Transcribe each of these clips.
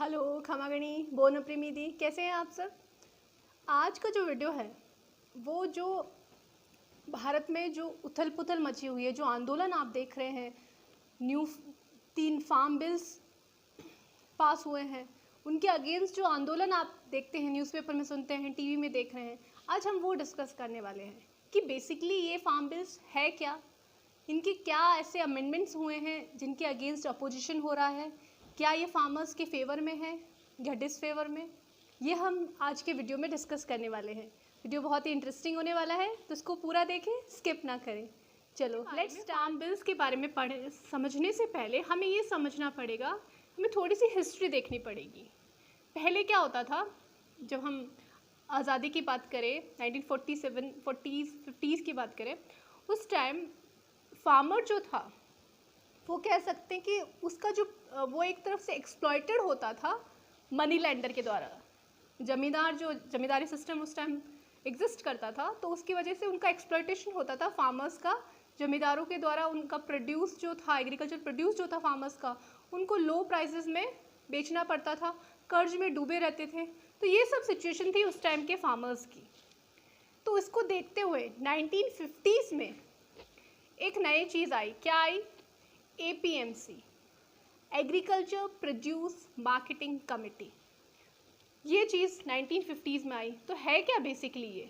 Hello खमागणी bone प्रेमीदी, कैसे हैं आप सब। आज का जो वीडियो है वो जो भारत में जो उथल पुथल मची हुई है, जो आंदोलन आप देख रहे हैं, न्यू 3 फार्म बिल्स पास हुए हैं, उनके अगेंस्ट जो आंदोलन आप देखते हैं, न्यूज़पेपर में सुनते हैं, टीवी में देख रहे हैं, आज हम वो डिस्कस करने वाले हैं कि बेसिकली ये फार्म बिल्स है क्या, इनके क्या ऐसे अमेंडमेंट्स हुए हैं जिनके अगेंस्ट अपोजिशन हो रहा है, क्या ये फार्मर्स के फेवर में है या डिसफेवर में, ये हम आज के वीडियो में डिस्कस करने वाले हैं। वीडियो बहुत ही इंटरेस्टिंग होने वाला है, तो इसको पूरा देखें, स्किप ना करें। चलो लेट्स फार्म बिल्स के बारे में समझने से पहले हमें ये समझना पड़ेगा, हमें थोड़ी सी हिस्ट्री देखनी पड़ेगी। पहले क्या होता था, जब हम आज़ादी की बात करें, 1947 40s 50s की बात करें, उस टाइम फार्मर जो था वो कह सकते हैं कि उसका जो वो एक तरफ से एक्सप्लॉइटेड होता था मनी लैंडर के द्वारा। जमींदारी सिस्टम उस टाइम एग्जिस्ट करता था, तो उसकी वजह से उनका एक्सप्लॉइटेशन होता था फार्मर्स का, जमींदारों के द्वारा उनका प्रोड्यूस जो था, एग्रीकल्चर प्रोड्यूस जो था फार्मर्स का, उनको लो प्राइसेस में बेचना पड़ता था, कर्ज में डूबे रहते थे। तो ये सब सिचुएशन थी उस टाइम के फार्मर्स की। तो इसको देखते हुए 1950s में एक नई चीज़ आई। क्या आई? APMC, agriculture produce marketing committee. ये चीज़ 1950s में आई। तो है क्या बेसिकली ये,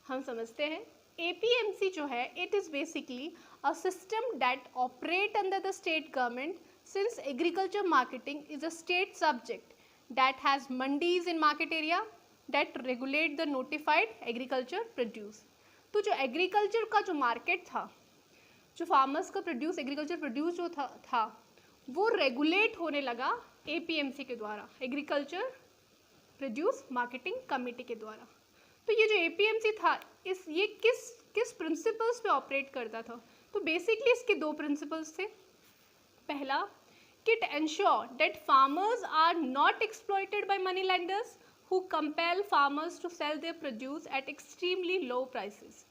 हम समझते हैं। APMC जो है, it is basically a system that operate under the state government, since agriculture marketing is a state subject that has mandis in market area that regulate the notified agriculture produce. तो जो agriculture का जो market था, जो farmers का produce, agriculture produce जो था वो रेगुलेट होने लगा APMC के द्वारा, एग्रीकल्चर प्रोड्यूस मार्केटिंग कमेटी के द्वारा। तो ये जो APMC था, ये किस प्रिंसिपल्स पे ऑपरेट करता था? तो बेसिकली इसके 2 प्रिंसिपल्स थे। पहला, कि it ensure that farmers are not exploited by money lenders who compel farmers to sell their produce at extremely low prices.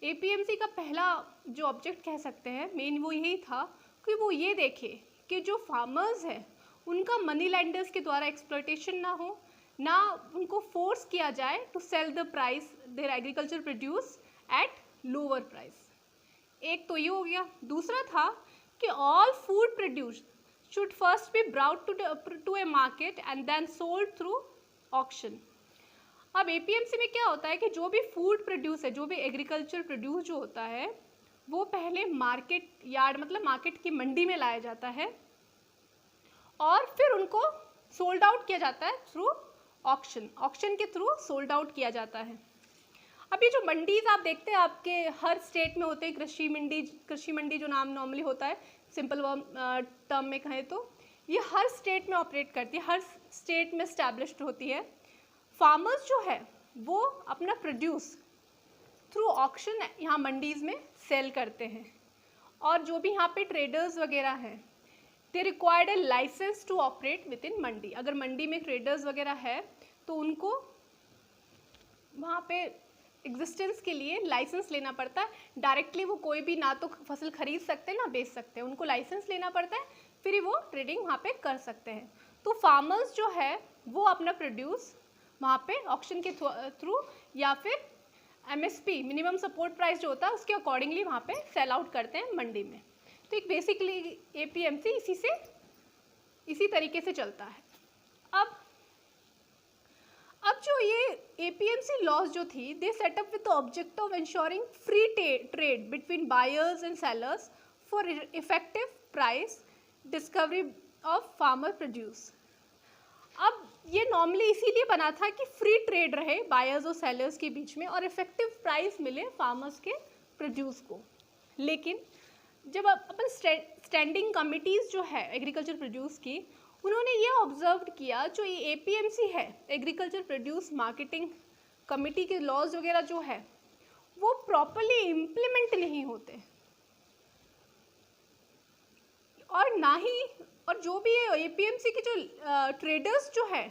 APMC का पहला जो ऑब्जेक्ट कह सकते हैं, मेन वो यही था कि वो ये देखे कि जो फार्मर्स हैं उनका मनी लैंडर्स के द्वारा एक्सप्लॉइटेशन ना हो, ना उनको फोर्स किया जाए to sell the price their agriculture produce at lower price. एक तो ये हो गया। दूसरा था कि all food produce should first be brought to a market and then sold through auction. अब APMC में क्या होता है कि जो भी फूड प्रोड्यूस है, जो भी एग्रीकल्चर प्रोड्यूस जो होता है, वो पहले मार्केट यार्ड, मतलब मार्केट की मंडी में लाया जाता है और फिर उनको सोल्ड आउट किया जाता है थ्रू ऑक्शन। ऑक्शन के थ्रू सोल्ड आउट किया जाता है। अब ये जो मंडीज आप देखते हैं, आपके हर स्टेट में होते हैं। कृषि मंडी जो नाम नॉर्मली होता है, सिंपल टर्म में कहें तो, ये हर स्टेट में ऑपरेट करती है, हर स्टेट में स्टैब्लिश्ड होती है। फार्मर्स जो है वो अपना प्रोड्यूस थ्रू ऑक्शन यहाँ मंडीज़ में सेल करते हैं, और जो भी यहाँ पे ट्रेडर्स वगैरह हैं, they required a licence to operate within mandi. अगर मंडी में ट्रेडर्स वगैरह है तो उनको वहाँ पे एग्जिस्टेंस के लिए लाइसेंस लेना पड़ता है। डायरेक्टली वो कोई भी ना तो फसल खरीद सकते हैं ना बेच सकते हैं, उनको लाइसेंस लेना पड़ता है, फिर ही वो ट्रेडिंग वहाँ पे कर सकते हैं। तो फार्मर्स जो है वो अपना प्रोड्यूस वहाँ पे ऑक्शन के थ्रू या फिर MSP, मिनिमम सपोर्ट प्राइस जो होता है, उसके अकॉर्डिंगली वहाँ पे सेल आउट करते हैं मंडी में। तो एक बेसिकली APMC इसी तरीके से चलता है। अब जो ये APMC लॉज जो थी, दे setup with the object of ensuring free trade between buyers and sellers for effective price discovery of farmer produce. अब ये नॉर्मली इसीलिए बना था कि फ्री ट्रेड रहे बायर्स और सेलर्स के बीच में और इफेक्टिव प्राइस मिले फार्मर्स के प्रोड्यूस को। लेकिन जब अपन स्टैंडिंग कमिटीज़ जो है एग्रीकल्चर प्रोड्यूस की, उन्होंने ये ऑब्जर्व किया जो ये APMC है, एग्रीकल्चर प्रोड्यूस मार्केटिंग कमेटी के लॉज वगैरह जो है वो प्रॉपरली इम्प्लीमेंट नहीं होते, और जो भी APMC के जो ट्रेडर्स जो है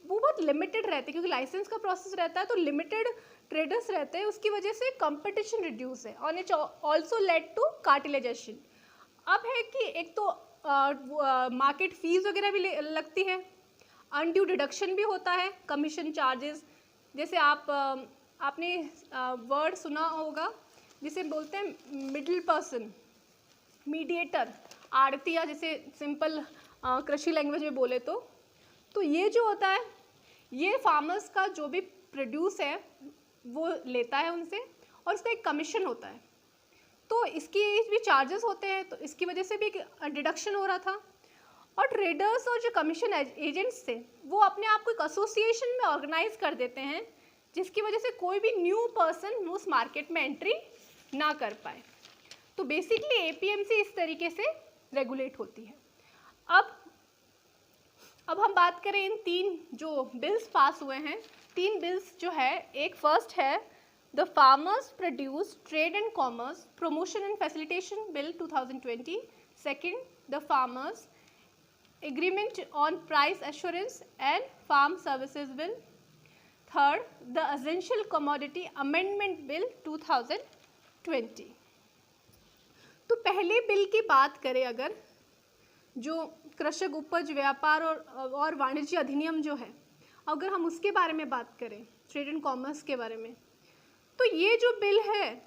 वो बहुत लिमिटेड रहते हैं, क्योंकि लाइसेंस का प्रोसेस रहता है तो लिमिटेड ट्रेडर्स रहते हैं, उसकी वजह से कंपटीशन रिड्यूस है और it also led to cartelisation. अब है कि एक तो मार्केट फीस वगैरह भी लगती है, अनड्यू डिडक्शन भी होता है, कमीशन चार्जेस, जैसे आपने वर्ड सुना होगा जिसे बोलते हैं मिडिल पर्सन, मीडिएटर, आड़तिया, जैसे सिंपल कृषि लैंग्वेज में बोले तो ये जो होता है ये फार्मर्स का जो भी प्रोड्यूस है वो लेता है उनसे और उसका एक कमीशन होता है, तो इसकी भी चार्जेस होते हैं, तो इसकी वजह से भी डिडक्शन हो रहा था। और ट्रेडर्स और जो कमीशन एजेंट्स थे वो अपने आप को एक एसोसिएशन में ऑर्गेनाइज कर देते हैं, जिसकी वजह से कोई भी न्यू पर्सन उस मार्केट में एंट्री ना कर पाए। तो बेसिकली एपीएमसी इस तरीके से रेगुलेट होती है। अब हम बात करें इन 3 जो बिल्स पास हुए हैं, 3 बिल्स जो है, एक फर्स्ट है the farmers produce trade and commerce promotion and facilitation bill 2020, second the farmers agreement on price assurance and farm services bill, third the essential commodity amendment bill 2020। तो पहले bill की बात करें अगर, जो कृषक उपज व्यापार और वाणिज्य अधिनियम जो है, अगर हम उसके बारे में बात करें, ट्रेड एंड कॉमर्स के बारे में, तो ये जो बिल है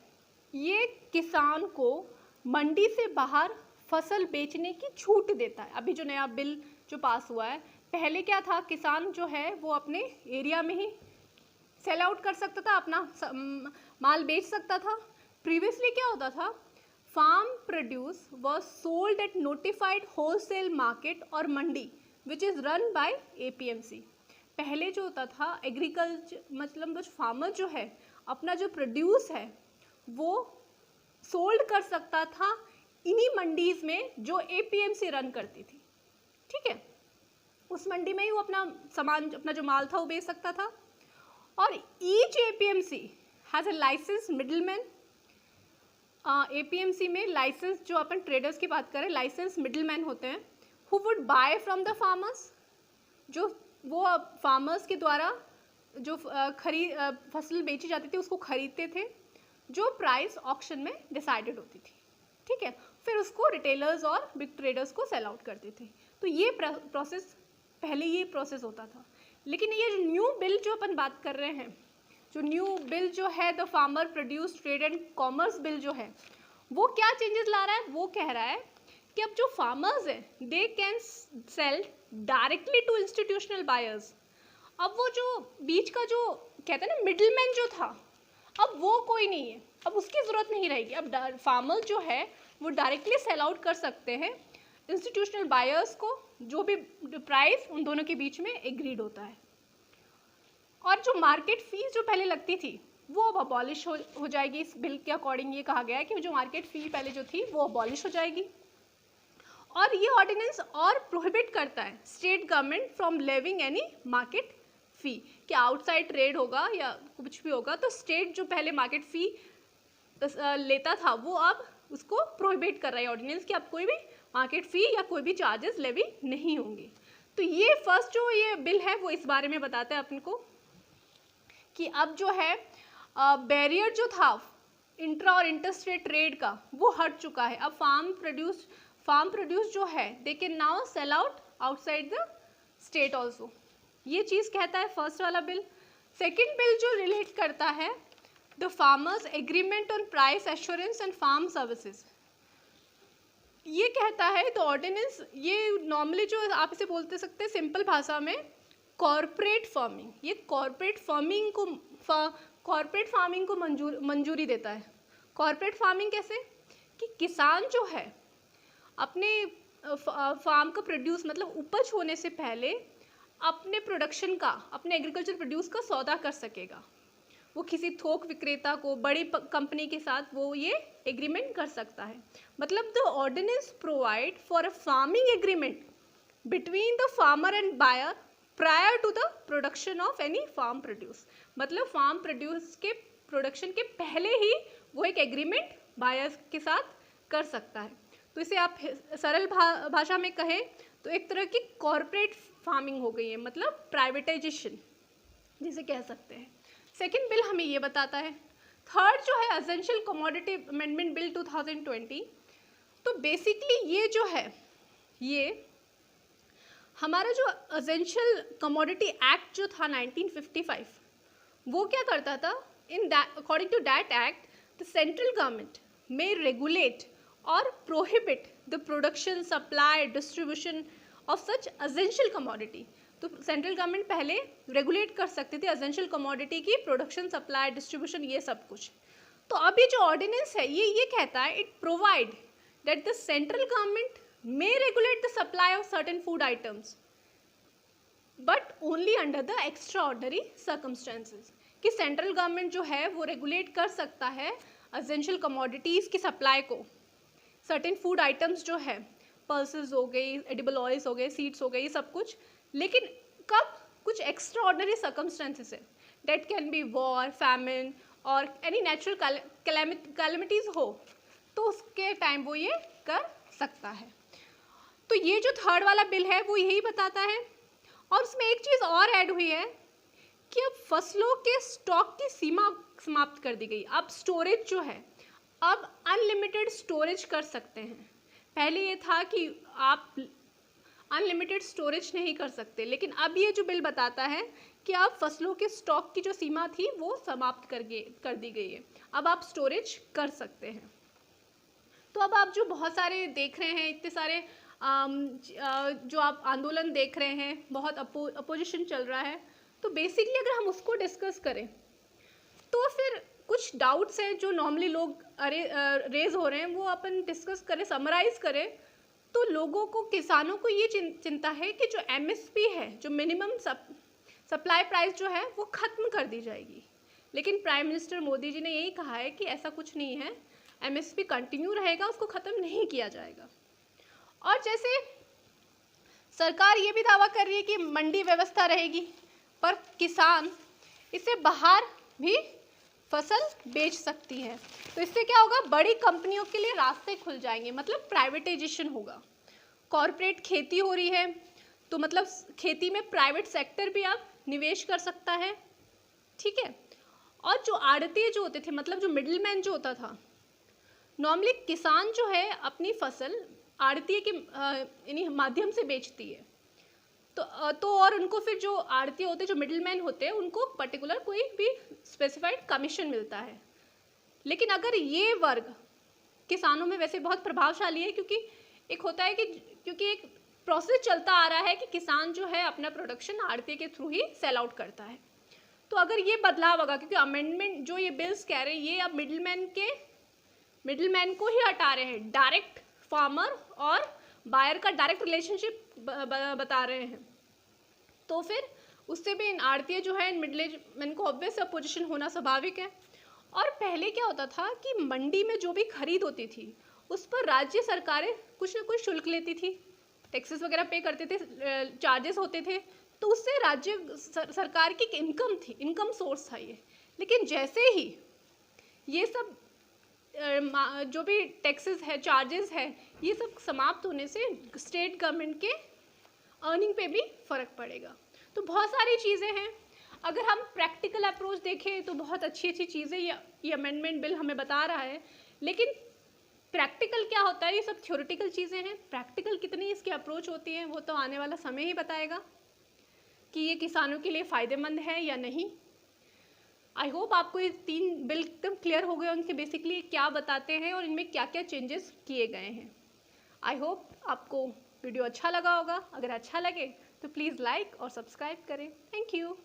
ये किसान को मंडी से बाहर फसल बेचने की छूट देता है। अभी जो नया बिल जो पास हुआ है, पहले क्या था, किसान जो है वो अपने एरिया में ही सेल आउट कर सकता था, अपना माल बेच सकता था। प्रीवियसली क्या होता था, farm produce was sold at notified wholesale market और mandi which is run by APMC. पहले जो होता था एग्रीकल्चर, मतलब फार्मर जो है अपना जो प्रोड्यूस है वो सोल्ड कर सकता था इन्हीं मंडीज में जो एपीएमसी रन करती थी, ठीक है। उस मंडी में ही वो अपना सामान, अपना जो माल था वो बेच सकता था। और each APMC has a licence middleman. APMC में लाइसेंस, जो अपन ट्रेडर्स की बात करें, लाइसेंस मिडलमैन होते हैं who would buy from the farmers, जो वो फार्मर्स के द्वारा जो फसल बेची जाती थी उसको खरीदते थे, जो प्राइस ऑक्शन में डिसाइडेड होती थी, ठीक है। फिर उसको रिटेलर्स और बिग ट्रेडर्स को सेल आउट करते थे। तो ये प्रोसेस, पहले ये प्रोसेस होता था। लेकिन ये जो न्यू बिल जो अपन बात कर रहे हैं, जो न्यू बिल जो है the farmer produce trade and commerce bill जो है, वो क्या चेंजेस ला रहा है, वो कह रहा है कि अब जो फार्मर्स हैं they can sell directly to institutional buyers. अब वो जो बीच का जो कहते हैं ना मिडलमैन जो था, अब वो कोई नहीं है, अब उसकी ज़रूरत नहीं रहेगी। अब फार्मर जो है वो डायरेक्टली सेल आउट कर सकते हैं इंस्टीट्यूशनल बायर्स को, जो भी प्राइस उन दोनों के बीच में एग्रीड होता है। और जो मार्केट फीस जो पहले लगती थी वो अब अबॉलिश हो जाएगी। इस बिल के अकॉर्डिंग ये कहा गया है कि जो मार्केट फी पहले जो थी वो अबॉलिश हो जाएगी। और ये ऑर्डिनेंस और प्रोहिबिट करता है state government from levying any market fee, कि आउटसाइड ट्रेड होगा या कुछ भी होगा तो स्टेट जो पहले मार्केट फ़ी लेता था वो अब उसको प्रोहिबिट कर रहा है ऑर्डिनेंस, कि अब कोई भी मार्केट फ़ी या कोई भी चार्जेस लेवी नहीं होंगे। तो ये फर्स्ट जो ये बिल है वो इस बारे में बताता है अपन को कि अब जो है बैरियर जो था इंट्रा और इंटरस्टेट ट्रेड का वो हट चुका है। अब फार्म प्रोड्यूस जो है they can now sell out outside the state also. ये चीज़ कहता है फर्स्ट वाला बिल। सेकेंड बिल जो रिलेट करता है the farmers agreement on price assurance and farm services. ये कहता है तो ऑर्डिनेंस, ये नॉर्मली जो आप इसे बोलते सकते हैं सिंपल भाषा में कॉरपोरेट फार्मिंग, ये कॉरपोरेट फार्मिंग को मंजूरी देता है। कॉरपोरेट फार्मिंग कैसे, कि किसान जो है अपने फार्म का प्रोड्यूस मतलब उपज होने से पहले अपने प्रोडक्शन का, अपने एग्रीकल्चर प्रोड्यूस का सौदा कर सकेगा। वो किसी थोक विक्रेता को, बड़ी कंपनी के साथ वो ये एग्रीमेंट कर सकता है। मतलब the ordinance provide for a farming agreement between the farmer and buyer prior to the production of any farm produce. मतलब फार्म प्रोड्यूस के प्रोडक्शन के पहले ही वो एक एग्रीमेंट बायर्स के साथ कर सकता है। तो इसे आप सरल भाषा में कहें तो एक तरह की कॉरपोरेट फार्मिंग हो गई है, मतलब प्राइवेटाइजेशन जिसे कह सकते हैं। सेकेंड बिल हमें ये बताता है। थर्ड जो है एसेंशियल कमोडिटी अमेंडमेंट बिल 2020। तो बेसिकली ये जो है ये हमारा जो एसेंशियल कमोडिटी एक्ट जो था 1955, वो क्या करता था, according to that act the central government may regulate or prohibit the production, supply, distribution of such essential commodity. तो सेंट्रल गवर्नमेंट पहले रेगुलेट कर सकती थी एसेंशियल कमोडिटी की प्रोडक्शन, सप्लाई, डिस्ट्रीब्यूशन, ये सब कुछ. तो अब ये जो ऑर्डिनेंस है ये कहता है, it provide that the central government may regulate the supply of certain food items but only under the extra ordinary circumstances. कि सेंट्रल गवर्नमेंट जो है वो रेगुलेट कर सकता है एसेंशियल कमोडिटीज़ की सप्लाई को, सर्टेन फूड आइटम्स जो है, पल्सेस हो गई, एडिबल ऑयल्स हो गए, सीड्स हो गए, ये सब कुछ. लेकिन कब? कुछ एक्स्ट्रा ऑर्डिनरी सर्कमस्टेंसेस है, date can be war, famine और एनी नेचुरल कैलेमिटीज़ हो, तो उसके टाइम वो ये कर सकता है. तो ये जो थर्ड वाला बिल है वो यही बताता है. और उसमें एक चीज़ और ऐड हुई है कि अब फसलों के स्टॉक की सीमा समाप्त कर दी गई. अब स्टोरेज जो है, अब अनलिमिटेड स्टोरेज कर सकते हैं. पहले ये था कि आप अनलिमिटेड स्टोरेज नहीं कर सकते, लेकिन अब ये जो बिल बताता है कि अब फसलों के स्टॉक की जो सीमा थी वो समाप्त कर दी गई है. अब आप स्टोरेज कर सकते हैं. तो अब आप जो बहुत सारे देख रहे हैं, इतने सारे जो आप आंदोलन देख रहे हैं, बहुत अपोजिशन चल रहा है, तो बेसिकली अगर हम उसको डिस्कस करें तो फिर कुछ डाउट्स हैं जो नॉर्मली लोग रेज हो रहे हैं, वो अपन डिस्कस करें, समराइज करें. तो लोगों को, किसानों को ये चिंता है कि जो एमएसपी है, जो मिनिमम सप्लाई प्राइस जो है, वो ख़त्म कर दी जाएगी. लेकिन प्राइम मिनिस्टर मोदी जी ने यही कहा है कि ऐसा कुछ नहीं है, एमएसपी कंटिन्यू रहेगा, उसको ख़त्म नहीं किया जाएगा. और जैसे सरकार ये भी दावा कर रही है कि मंडी व्यवस्था रहेगी, पर किसान इसे बाहर भी फसल बेच सकती है. तो इससे क्या होगा, बड़ी कंपनियों के लिए रास्ते खुल जाएंगे, मतलब प्राइवेटाइजेशन होगा. कॉरपोरेट खेती हो रही है, तो मतलब खेती में प्राइवेट सेक्टर भी अब निवेश कर सकता है. ठीक है. और जो आड़ती जो होते थे, मतलब जो मिडिलमैन जो होता था, नॉर्मली किसान जो है अपनी फसल आड़ती के यानी माध्यम से बेचती है. तो और उनको फिर जो आड़ती होते हैं, जो मिडिलमैन होते हैं, उनको पर्टिकुलर कोई भी स्पेसिफाइड कमीशन मिलता है. लेकिन अगर ये वर्ग किसानों में वैसे बहुत प्रभावशाली है, क्योंकि एक होता है कि क्योंकि एक प्रोसेस चलता आ रहा है कि किसान जो है अपना प्रोडक्शन आड़ती के थ्रू ही सेल आउट करता है. तो अगर ये बदलाव होगा, क्योंकि अमेंडमेंट जो ये बिल्स कह रहे हैं, ये अब मिडिलमैन को ही हटा रहे हैं, डायरेक्ट फार्मर और बायर का डायरेक्ट रिलेशनशिप बता रहे हैं. तो फिर उससे भी इन आड़ती जो है, इन मिडिलमैन को ऑब्वियस अपोजिशन होना स्वाभाविक है. और पहले क्या होता था कि मंडी में जो भी खरीद होती थी उस पर राज्य सरकारें कुछ ना कुछ शुल्क लेती थी, टैक्सेस वगैरह पे करते थे, चार्जेस होते थे, तो उससे राज्य सरकार की इनकम थी, इनकम सोर्स था ये. लेकिन जैसे ही ये सब जो भी टैक्सेस है, चार्जेस है, ये सब समाप्त होने से स्टेट गवर्नमेंट के अर्निंग पे भी फ़र्क पड़ेगा. तो बहुत सारी चीज़ें हैं. अगर हम प्रैक्टिकल अप्रोच देखें तो बहुत अच्छी चीज़ें ये अमेंडमेंट बिल हमें बता रहा है. लेकिन प्रैक्टिकल क्या होता है, ये सब थ्योरेटिकल चीज़ें हैं. प्रैक्टिकल कितनी इसकी अप्रोच होती है वो तो आने वाला समय ही बताएगा कि ये किसानों के लिए फ़ायदेमंद है या नहीं. आई होप आपको ये 3 बिल एकदम क्लियर हो गए, उनके बेसिकली क्या बताते हैं और इनमें क्या क्या चेंजेस किए गए हैं. आई होप आपको वीडियो अच्छा लगा होगा. अगर अच्छा लगे तो प्लीज़ लाइक और सब्सक्राइब करें. Thank you.